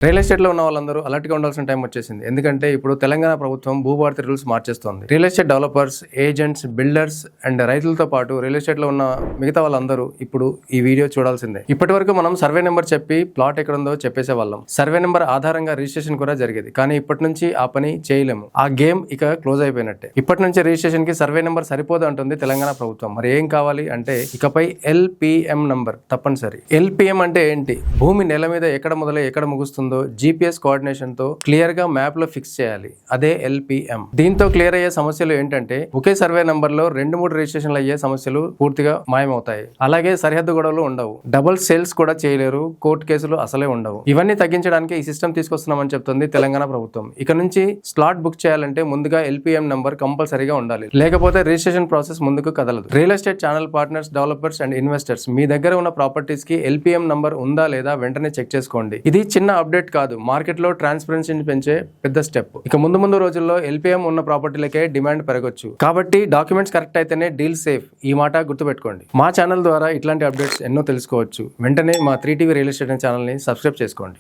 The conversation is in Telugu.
రియల్ ఎస్టేట్ లో ఉన్న వాళ్ళందరూ అలర్ట్ గా ఉండాల్సిన టైం వచ్చేసింది. ఎందుకంటే ఇప్పుడు తెలంగాణ ప్రభుత్వం భూభారతి రూల్స్ మార్చేస్తోంది. Real estate developers, agents, builders and రైతులతో పాటు రియల్ ఎస్టేట్ లో ఉన్న మిగతా వాళ్ళందరూ ఇప్పుడు ఈ వీడియో చూడాల్సిందే. ఇప్పటి వరకు మనం సర్వే నెంబర్ చెప్పి ప్లాట్ ఎక్కడుందో చెప్పేసే వాళ్ళం. సర్వే నెంబర్ ఆధారంగా రిజిస్ట్రేషన్ కూడా జరిగేది. కానీ ఇప్పటి నుంచి ఆ పని చేయలేము. ఆ గేమ్ ఇక క్లోజ్ అయిపోయినట్టే. ఇప్పటి నుంచి రిజిస్ట్రేషన్ కి సర్వే నెంబర్ సరిపోదు అంటుంది తెలంగాణ ప్రభుత్వం. మరి ఏం కావాలి అంటే ఇకపై LPM నంబర్ తప్పనిసరి. LPM అంటే ఏంటి? భూమి నేల మీద ఎక్కడ మొదలై ఎక్కడ ముగుస్తుందో GPS కోఆర్డినేషన్ తో క్లియర్ గా మ్యాప్ లో ఫిక్స్ చేయాలి. అదే LPM. దీంతో క్లియర్ అయ్యే సమస్యలు ఏంటంటే ఒకే సర్వే నంబర్ లో 2-3 రిజిస్ట్రేషన్లు అయ్యే సమస్యలు పూర్తిగా మాయమవుతాయి. అలాగే సరిహద్దు గొడవలు ఉండవు. డబుల్ సేల్స్ కూడా చేయలేరు. కోర్టు కేసులు అసలే ఉండవు. ఇవన్నీ తగ్గించడానికి ఈ సిస్టమ్ తీసుకొస్తున్నామని చెప్తుంది తెలంగాణ ప్రభుత్వం. ఇక నుంచి స్లాట్ బుక్ చేయాలంటే ముందుగా LPM నంబర్ కంపల్సరీగా ఉండాలి. లేకపోతే రిజిస్ట్రేషన్ ప్రాసెస్ ముందుకు కదలదు. Real estate channel partners, developers and investors, మీ దగ్గర ఉన్న ప్రాపర్టీస్ కి LPM నంబర్ ఉందా లేదా వెంటనే చెక్ చేసుకోండి. ఇది చిన్న అప్డేట్ కాదు, మార్కెట్ లో ట్రాన్స్పరెన్సీని పెంచే పెద్ద స్టెప్. ఇక ముందు రోజుల్లో LPM ఉన్న ప్రాపర్టీలకే డిమాండ్ పెరగొచ్చు. కాబట్టి డాక్యుమెంట్స్ కరెక్ట్ అయితేనే డీల్ సేఫ్. ఈ మాట గుర్తుపెట్టుకోండి. మా ఛానల్ ద్వారా ఇట్లాంటి అప్డేట్స్ ఎన్నో తెలుసుకోవచ్చు. వెంటనే మా 3TV రియల్ ఎస్టేట్ ఛానల్ ని సబ్స్క్రైబ్ చేసుకోండి.